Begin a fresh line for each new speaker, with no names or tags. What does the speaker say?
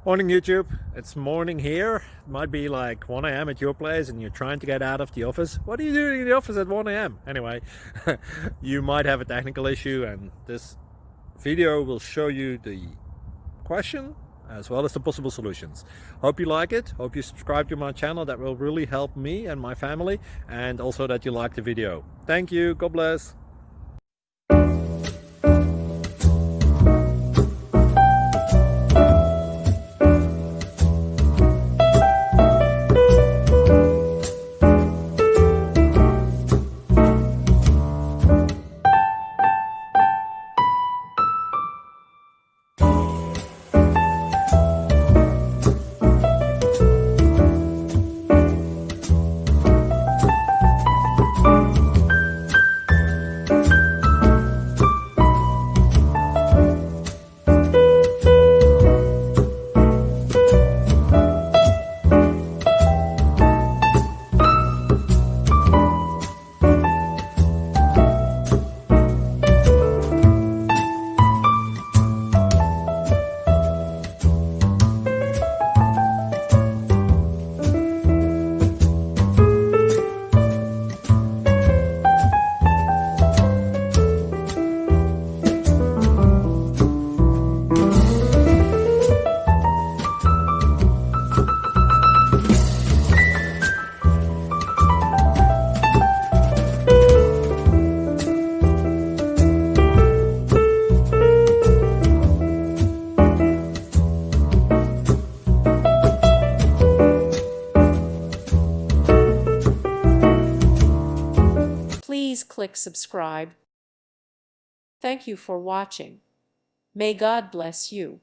Morning YouTube, it's morning here. It might be like 1 a.m. at your place and you're trying to get out of the office. What are you doing in the office at 1 a.m.? Anyway, you might have a technical issue and this video will show you the question as well as the possible solutions. Hope you like it, hope you subscribe to my channel. That will really help me and my family, and also that you like the video. Thank you, God bless.
Please click subscribe. Thank you for watching. May God bless you.